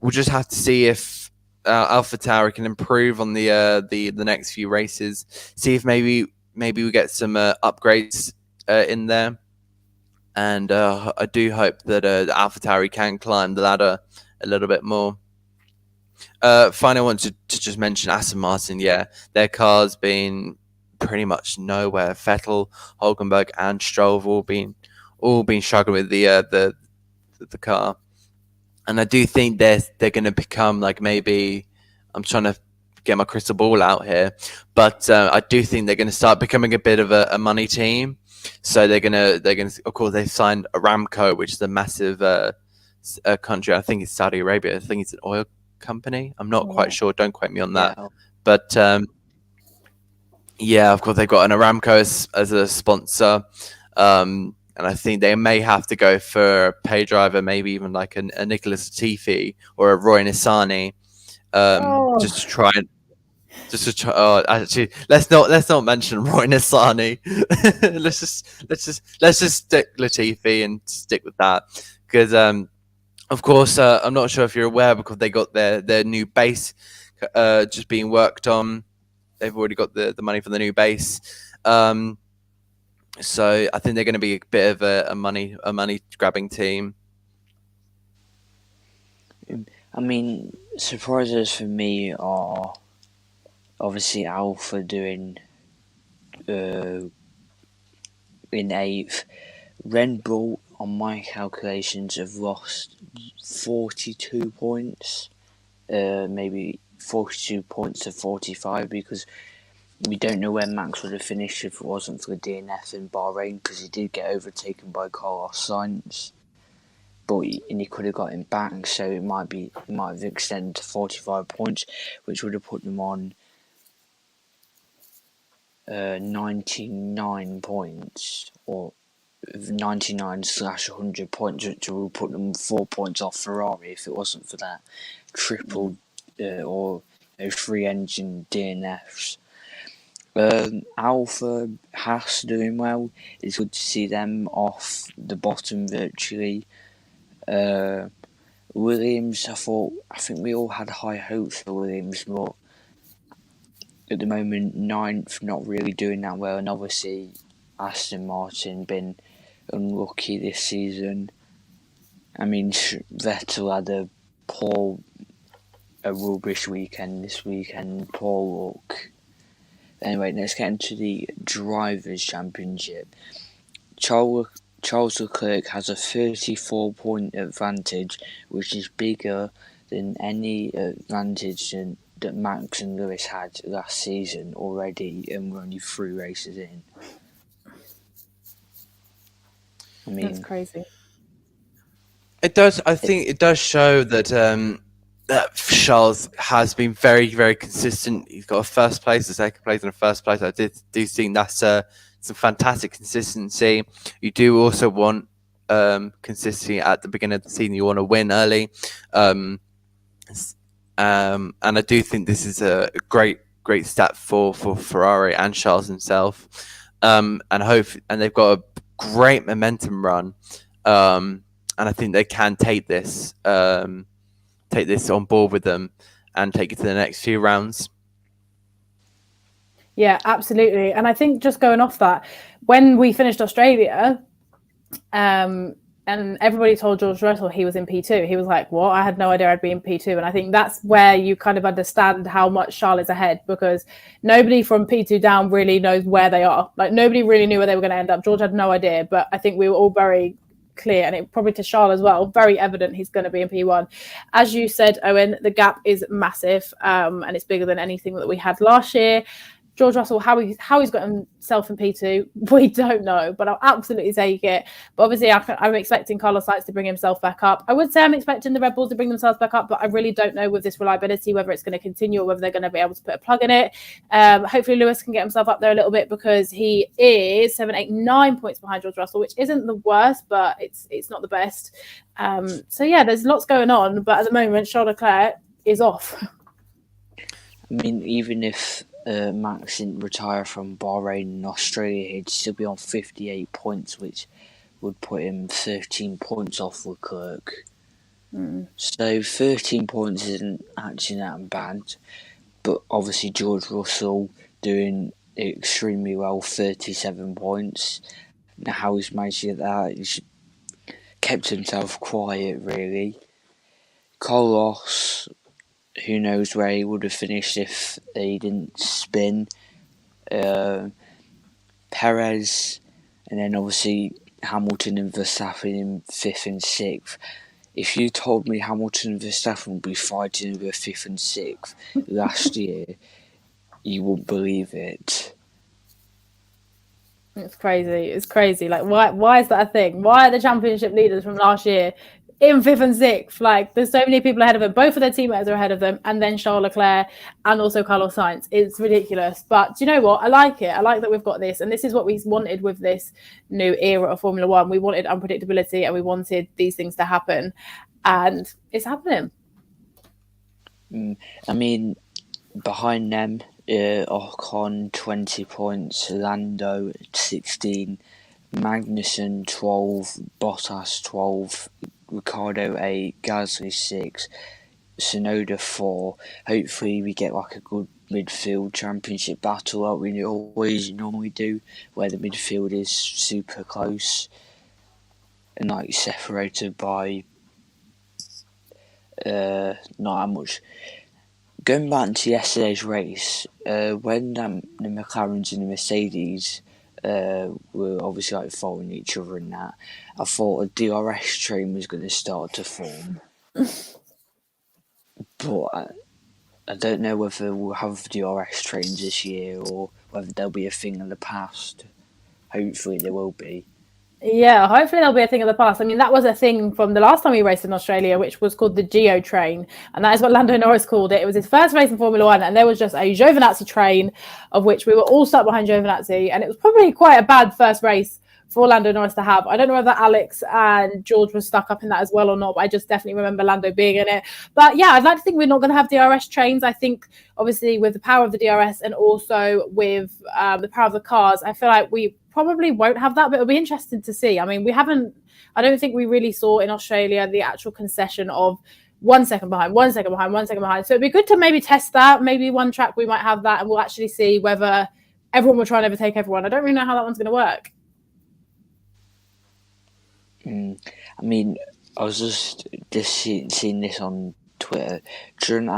[SPEAKER 3] we'll just have to see if AlphaTauri can improve on the next few races. See if maybe we get some upgrades in there, and I do hope that AlphaTauri can climb the ladder a little bit more. Finally, I want to just mention Aston Martin. Yeah, their car's been pretty much nowhere. Vettel, Hulkenberg, and Stroll have all been struggling with the car, and I do think they're going to become like, maybe I'm trying to get my crystal ball out here, but I do think they're going to start becoming a bit of a money team. So they're gonna of course they've signed Aramco, which is a massive country. I think it's Saudi Arabia. I think it's an oil company. I'm not quite sure. Don't quote me on that. Yeah. But yeah, of course they've got an Aramco as a sponsor, and I think they may have to go for a pay driver, maybe even like a Nicholas Latifi or a Roy Nissany, just to try and. Just to try, actually, let's not mention Roy Nissany. let's just stick Latifi and stick with that, because of course I'm not sure if you're aware, because they got their new base just being worked on. They've already got the money for the new base. So I think they're going to be a bit of a money grabbing team.
[SPEAKER 1] I mean, surprises for me are obviously Alpha doing in 8th. Red Bull, on my calculations, have lost 42 points. Maybe 42 points to 45, because we don't know where Max would have finished if it wasn't for the DNF in Bahrain, because he did get overtaken by Carlos Sainz, but he could have got him back, so it might have extended to 45 points, which would have put them on 99 points, or 99/100 points, which would put them 4 points off Ferrari if it wasn't for that triple or those 3-engine DNFs. Alpha Haas doing well. It's good to see them off the bottom virtually. Williams, I think we all had high hopes for Williams, but at the moment 9th, not really doing that well, and obviously Aston Martin been unlucky this season. I mean, Vettel had a rubbish weekend this weekend, poor luck. Anyway, let's get into the Drivers' Championship. Charles Leclerc has a 34-point advantage, which is bigger than any advantage that Max and Lewis had last season already, and we're only 3 races in. I mean,
[SPEAKER 2] That's crazy.
[SPEAKER 3] It does. I think it does show that that Charles has been very, very consistent. He's got a first place, a second place, and a first place. I do think that's some fantastic consistency. You do also want consistency at the beginning of the season. You want to win early, and I do think this is a great stat for Ferrari and Charles himself. And they've got a great momentum run. And I think they can take this on board with them and take it to the next few rounds.
[SPEAKER 2] Yeah, absolutely. And I think just going off that, when we finished Australia, and everybody told George Russell he was in P2, he was like, what? I had no idea I'd be in P2. And I think that's where you kind of understand how much Charles is ahead, because nobody from P2 down really knows where they are. Like, nobody really knew where they were going to end up. George had no idea, but I think we were all very clear, and it probably to Charles as well, very evident he's going to be in P1. As you said, Owen, the gap is massive, and it's bigger than anything that we had last year. George Russell, how he's got himself in P2, we don't know, but I'll absolutely take it. But obviously, I'm expecting Carlos Sainz to bring himself back up. I would say I'm expecting the Red Bulls to bring themselves back up, but I really don't know with this reliability whether it's going to continue or whether they're going to be able to put a plug in it. Hopefully, Lewis can get himself up there a little bit, because he is 7, 8, 9 points behind George Russell, which isn't the worst, but it's not the best. So yeah, there's lots going on, but at the moment, Charles Leclerc is off.
[SPEAKER 1] I mean, even if Max didn't retire from Bahrain and Australia, he'd still be on 58 points, which would put him 13 points off Leclerc. So 13 points isn't actually that bad, but obviously George Russell doing extremely well, 37 points. Now, how he's managed to get that, he's kept himself quiet, really. Carlos, who knows where he would have finished if he didn't spin. Perez, and then obviously Hamilton and Verstappen in 5th and 6th. If you told me Hamilton and Verstappen would be fighting over 5th and 6th last year, you wouldn't believe it.
[SPEAKER 2] It's crazy. Like, why is that a thing? Why are the championship leaders from last year in 5th and 6th? Like, there's so many people ahead of them. Both of their teammates are ahead of them, and then Charles Leclerc and also Carlos Sainz. It's ridiculous. But do you know what? I like it. I like that we've got this, and this is what we wanted with this new era of Formula One. We wanted unpredictability, and we wanted these things to happen, and it's happening.
[SPEAKER 1] I mean, behind them, Ocon 20 points, Lando 16, Magnussen 12, Bottas 12, Ricardo 8, Gasly 6, Tsunoda 4. Hopefully we get like a good midfield championship battle like we always normally do, where the midfield is super close and like separated by not that much. Going back to yesterday's race, when the McLarens and the Mercedes were obviously like following each other in that, I thought a DRS train was going to start to form. But I don't know whether we'll have DRS trains this year or whether they'll be a thing in the past. Hopefully they will be.
[SPEAKER 2] Yeah, hopefully there'll be a thing of the past. I mean, that was a thing from the last time we raced in Australia, which was called the Geo train. And that is what Lando Norris called it. It was his first race in Formula One. And there was just a Giovinazzi train of which we were all stuck behind Giovinazzi. And it was probably quite a bad first race for Lando Norris to have. I don't know whether Alex and George were stuck up in that as well or not, but I just definitely remember Lando being in it. But yeah, I'd like to think we're not going to have DRS trains. I think obviously with the power of the DRS and also with the power of the cars, I feel like we probably won't have that, but it'll be interesting to see. I mean, I don't think we really saw in Australia the actual concession of 1 second behind, 1 second behind, 1 second behind. So it'd be good to maybe test that. Maybe one track we might have that and we'll actually see whether everyone will try and overtake everyone. I don't really know how that one's going to work.
[SPEAKER 1] I mean, I was just seeing this on Twitter. During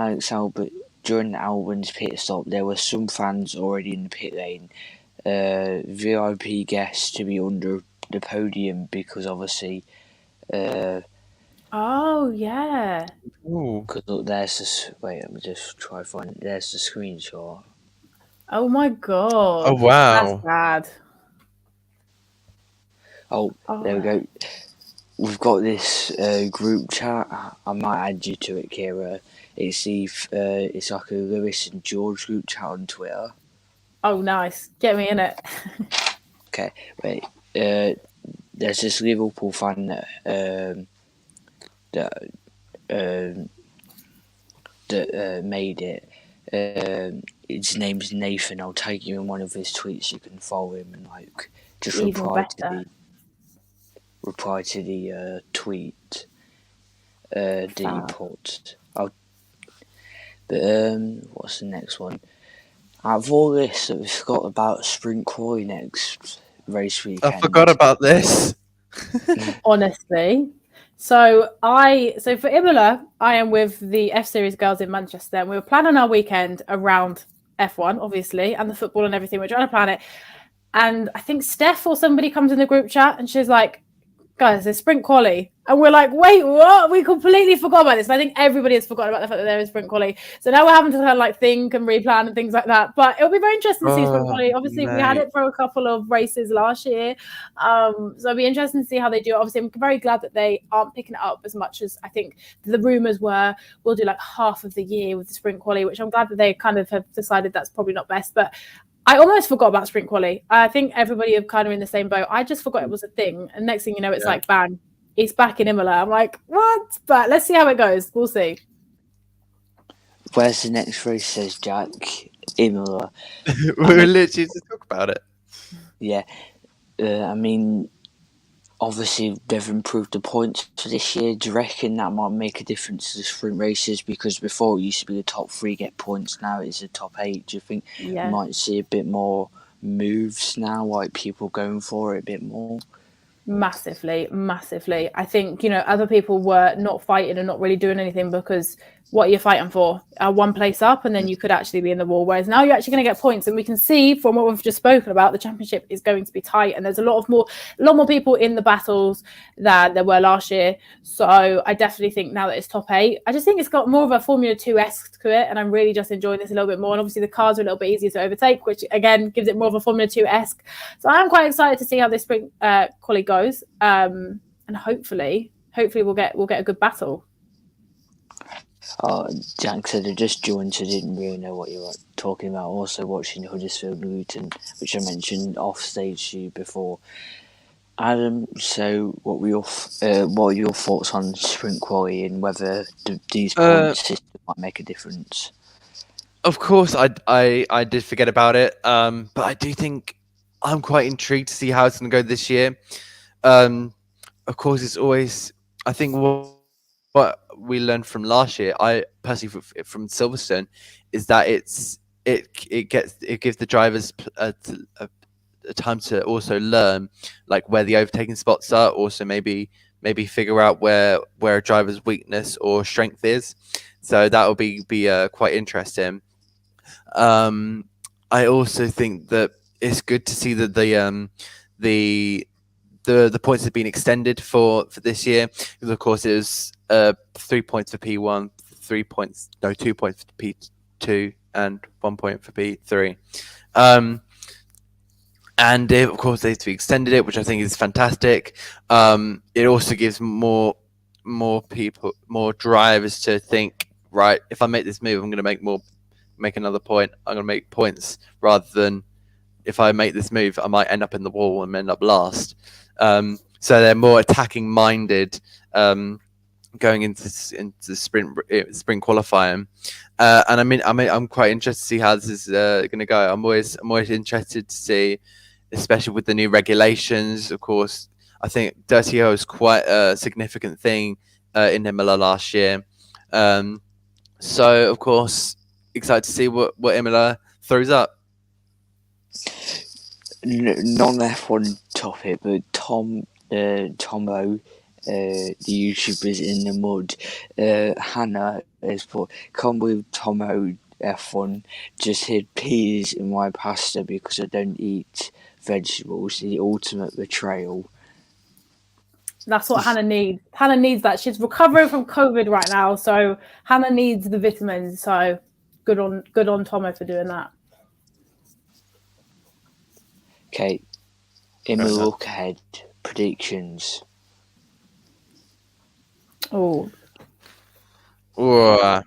[SPEAKER 1] Albon's pit stop, there were some fans already in the pit lane. VIP guests to be under the podium because obviously.
[SPEAKER 2] Oh yeah.
[SPEAKER 1] Because look, there's this. Wait, let me just try to find it. There's the screenshot.
[SPEAKER 2] Oh my god.
[SPEAKER 3] Oh wow.
[SPEAKER 2] That's bad.
[SPEAKER 1] Oh, there we go. We've got this group chat. I might add you to it, Kira. It's like a Lewis and George group chat on Twitter.
[SPEAKER 2] Oh, nice. Get me in it.
[SPEAKER 1] Okay, wait. There's this Liverpool fan that made it. His name's Nathan. I'll tag you in one of his tweets. You can follow him and like just reply to the tweet that he put. What's the next one? Out of all this, we forgot about sprint quali next race weekend.
[SPEAKER 3] I forgot about this.
[SPEAKER 2] Honestly. So for Imola, I am with the F Series girls in Manchester, and we were planning our weekend around F1, obviously, and the football and everything. We're trying to plan it. And I think Steph or somebody comes in the group chat and she's like, guys, there's sprint quali. And we're like, wait, what? We completely forgot about this. And I think everybody has forgotten about the fact that there is sprint quali. So now we're having to kind of like think and replan and things like that. But it'll be very interesting to see sprint quali. Obviously, we had it for a couple of races last year. So it'll be interesting to see how they do it. Obviously, I'm very glad that they aren't picking it up as much as I think the rumours were. We'll do like half of the year with the sprint quali, which I'm glad that they kind of have decided that's probably not best. But I almost forgot about sprint quali. I think everybody are kind of in the same boat. I just forgot it was a thing. And next thing you know, it's like, bang, it's back in Imola. I'm like, what? But let's see how it goes. We'll see.
[SPEAKER 1] Where's the next race, says Jack? Imola.
[SPEAKER 3] We were literally to talk about it.
[SPEAKER 1] Yeah. I mean, obviously they've improved the points for this year. Do you reckon that might make a difference to the sprint races? Because before it used to be the top 3 get points, now it's the top 8. Do you think we might see a bit more moves now, like people going for it a bit more?
[SPEAKER 2] Massively. I think, other people were not fighting and not really doing anything because what are you fighting for? One place up and then you could actually be in the war. Whereas now you're actually going to get points. And we can see from what we've just spoken about, the championship is going to be tight. And there's a lot more people in the battles than there were last year. So I definitely think now that it's top 8, I just think it's got more of a Formula 2-esque to it. And I'm really just enjoying this a little bit more. And obviously the cars are a little bit easier to overtake, which again gives it more of a Formula 2-esque. So I'm quite excited to see how this sprint quali goes. And hopefully we'll get a good battle.
[SPEAKER 1] Jack said I just joined, so I didn't really know what you were talking about. Also watching Huddersfield Luton, which I mentioned off stage to you before. Adam, so what are your thoughts on sprint quali and whether these points system might make a difference?
[SPEAKER 3] of course, I did forget about it. But I do think I'm quite intrigued to see how it's going to go this year. Of course, it's always, I think what we learned from last year, I personally from Silverstone, is that it gives the drivers a time to also learn like where the overtaking spots are. Also, maybe figure out where a driver's weakness or strength is. So that will be quite interesting. I also think that it's good to see that the points have been extended for this year, because of course it was 3 points for P1, 2 points for P2, and 1 point for P3. And of course they've extended it, which I think is fantastic. It also gives more people, more drivers to think, right, if I make this move, I'm going to make another point. I'm going to make points, rather than if I make this move, I might end up in the wall and end up last. So they're more attacking minded, going into sprint qualifying. And I'm quite interested to see how this is going to go. I'm always interested to see, especially with the new regulations. Of course, I think Dirty O is quite a significant thing in Imola last year. So of course, excited to see what Imola throws up.
[SPEAKER 1] Non-F1 topic, but Tomo, the YouTubers in the mud, Hannah has put, "Can't believe Tomo F1 just hid peas in my pasta because I don't eat vegetables. The ultimate betrayal."
[SPEAKER 2] That's what Hannah needs. Hannah needs that. She's recovering from COVID right now, so Hannah needs the vitamins. So good on Tomo for doing that.
[SPEAKER 1] Okay, Imola look ahead predictions.
[SPEAKER 2] Oh.
[SPEAKER 3] Ooh.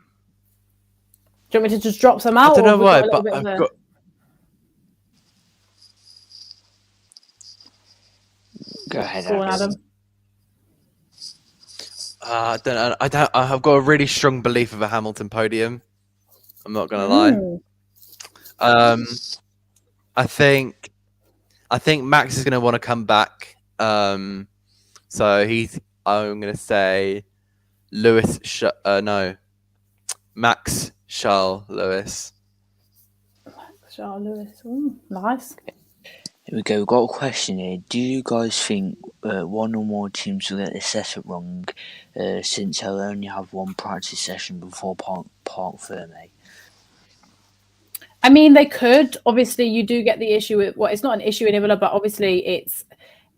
[SPEAKER 2] Do you want me to just drop some out?
[SPEAKER 3] I don't know why,
[SPEAKER 2] but
[SPEAKER 3] but I've got.
[SPEAKER 1] Go ahead,
[SPEAKER 2] Go on, Adam.
[SPEAKER 3] I don't know. I've got a really strong belief of a Hamilton podium. I'm not gonna lie. I think Max is gonna want to come back. So I'm gonna say Max Charles Lewis.
[SPEAKER 2] Charles Lewis. Ooh, nice.
[SPEAKER 1] Here we go. We've got a question here. Do you guys think one or more teams will get the setup wrong, since they'll only have one practice session before Parc Ferme?
[SPEAKER 2] I mean, they could. Obviously, you do get the issue with, well, it's not an issue in Imola, but obviously it's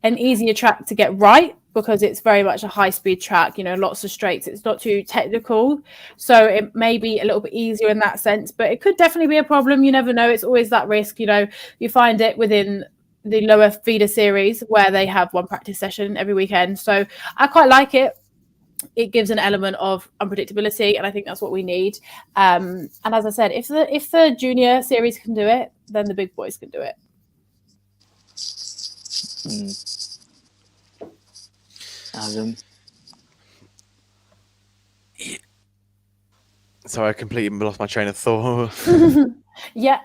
[SPEAKER 2] an easier track to get right because it's very much a high-speed track, lots of straights. It's not too technical. So it may be a little bit easier in that sense, but it could definitely be a problem. You never know. It's always that risk. You find it within the lower feeder series where they have one practice session every weekend. So I quite like it. It gives an element of unpredictability, and I think that's what we need. And as I said, if the junior series can do it, then the big boys can do it.
[SPEAKER 1] Adam?
[SPEAKER 3] Sorry, I completely lost my train of thought.
[SPEAKER 2] No.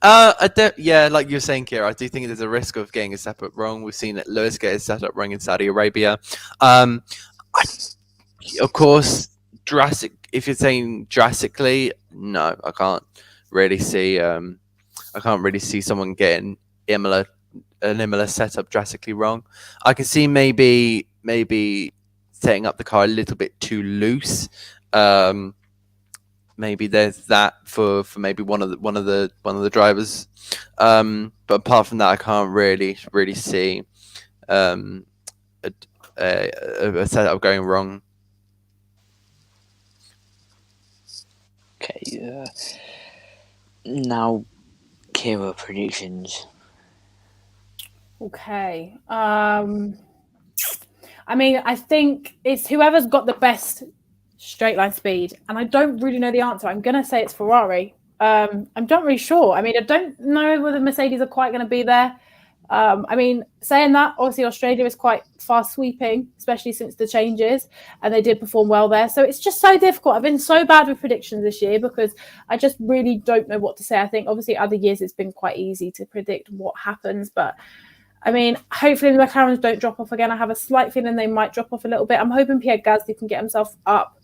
[SPEAKER 3] I don't. Yeah, like you're saying, Kira, I do think there's a risk of getting a setup wrong. We've seen that Lewis get his setup wrong in Saudi Arabia. Of course, if you're saying drastically, no, I can't really see. I can't really see someone getting an Imola setup drastically wrong. I can see maybe setting up the car a little bit too loose. Maybe there's that for maybe one of the drivers, but apart from that, I can't really see a setup going wrong.
[SPEAKER 1] Okay, now Kira predictions.
[SPEAKER 2] Okay. I mean, I think it's whoever's got the best straight line speed, and I don't really know the answer. I'm gonna say it's Ferrari. I'm not really sure. I mean, I don't know whether Mercedes are quite going to be there. I mean, saying that, obviously Australia is quite fast sweeping, especially since the changes, and they did perform well there. So it's just so difficult. I've been so bad with predictions this year because I just really don't know what to say. I think obviously other years it's been quite easy to predict what happens, but I mean, hopefully the McLarens don't drop off again. I have a slight feeling they might drop off a little bit. I'm hoping Pierre Gasly can get himself up,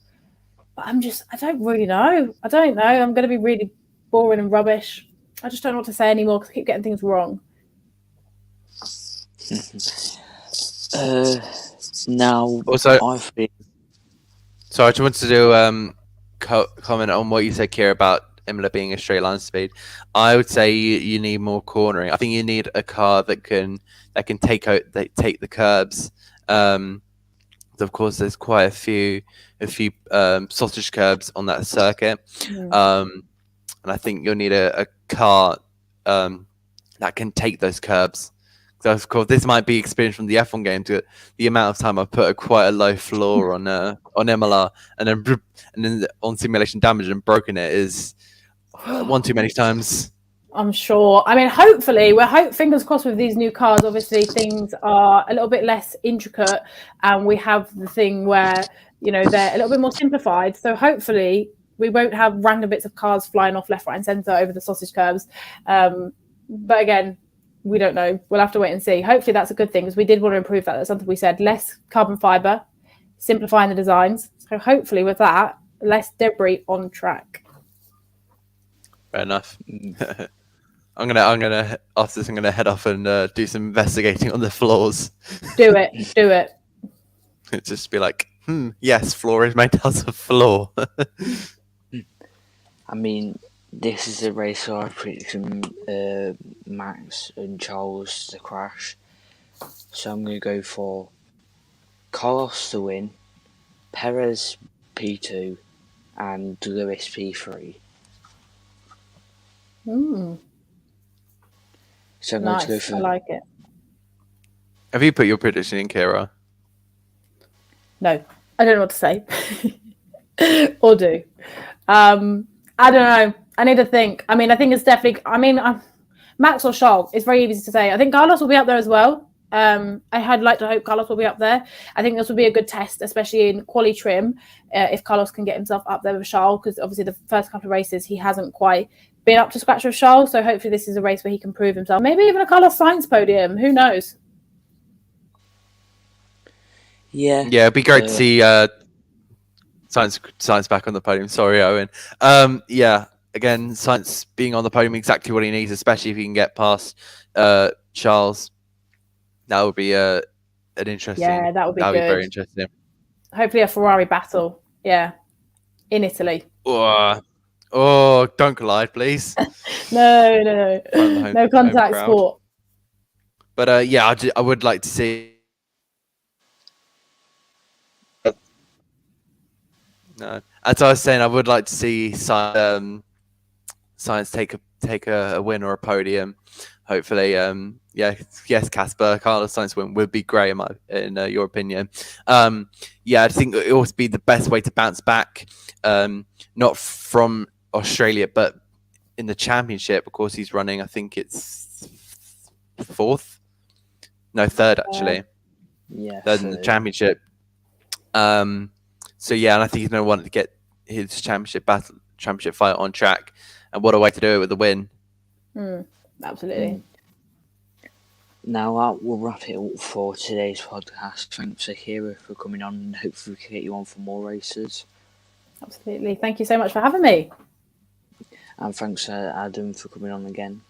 [SPEAKER 2] but I don't really know. I don't know. I'm going to be really boring and rubbish. I just don't know what to say anymore because I keep getting things wrong.
[SPEAKER 1] Now,
[SPEAKER 3] Also,
[SPEAKER 1] I've been.
[SPEAKER 3] so I just wanted to do comment on what you said, Kira, about Imola being a straight line speed. I would say you need more cornering. I think you need a car that can take the curbs. Of course, there's quite a few sausage curbs on that circuit, and I think you'll need a car that can take those curbs. So of course, this might be experience from the F1 game. To the amount of time I put quite a low floor on Imola, and then on simulation damage and broken it is one too many times.
[SPEAKER 2] I'm sure. I mean, hopefully, fingers crossed with these new cars. Obviously, things are a little bit less intricate, and we have the thing where they're a little bit more simplified. So hopefully, we won't have random bits of cars flying off left, right, and centre over the sausage curves. But again, we don't know. We'll have to wait and see. Hopefully, that's a good thing because we did want to improve that. That's something we said: less carbon fibre, simplifying the designs. So hopefully, with that, less debris on track.
[SPEAKER 3] Fair enough. I'm gonna after this. I'm gonna head off and do some investigating on the floors.
[SPEAKER 2] Do it.
[SPEAKER 3] Just be like, yes, floor is made out of floor.
[SPEAKER 1] I mean, this is a race where I predicted Max and Charles to crash. So I'm going to go for Carlos to win, Perez P2, and Lewis P3. So I'm going to go for.
[SPEAKER 2] I like it.
[SPEAKER 3] Have you put your prediction in, Kira?
[SPEAKER 2] No, I don't know what to say. Or do. I don't know. I need to think. I mean, I think it's definitely. I mean, Max or Charles. It's very easy to say. I think Carlos will be up there as well. I'd like to hope Carlos will be up there. I think this will be a good test, especially in quali trim, if Carlos can get himself up there with Charles, because obviously the first couple of races he hasn't quite been up to scratch with Charles. So hopefully this is a race where he can prove himself. Maybe even a Carlos Sainz podium. Who knows?
[SPEAKER 1] Yeah,
[SPEAKER 3] it'd be great to see Sainz back on the podium. Sorry, Owen. Again, Sainz being on the podium, exactly what he needs, especially if he can get past Charles. That would be an interesting.
[SPEAKER 2] Yeah, that would be good.
[SPEAKER 3] Be very interesting.
[SPEAKER 2] Hopefully, a Ferrari battle. Yeah, in Italy.
[SPEAKER 3] Oh, don't collide, please.
[SPEAKER 2] No. No contact sport.
[SPEAKER 3] But I would like to see. No, as I was saying, I would like to see Sainz take a win or a podium. Hopefully, yes, Casper, Carlos Sainz win would be great in your opinion. I think it would be the best way to bounce back, not from Australia, but in the championship. Of course, he's running. I think it's third actually. Third in the championship. So and I think he's going to want to get his championship fight on track, and what a way to do it with a win.
[SPEAKER 2] Absolutely.
[SPEAKER 1] Now that will wrap it up for today's podcast. Thanks to Kira for coming on, and hopefully we can get you on for more races.
[SPEAKER 2] Absolutely. Thank you so much for having me.
[SPEAKER 1] And thanks to Adam for coming on again.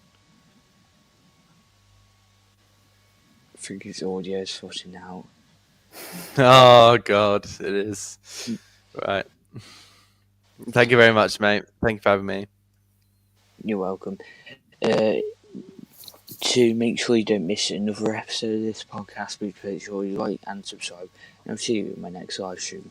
[SPEAKER 1] I think his audio is sorting out.
[SPEAKER 3] Oh God, it is. Right. Thank you very much, mate. Thank you for having me.
[SPEAKER 1] You're welcome. To make sure you don't miss another episode of this podcast, please make sure you like and subscribe. And I'll see you in my next live stream.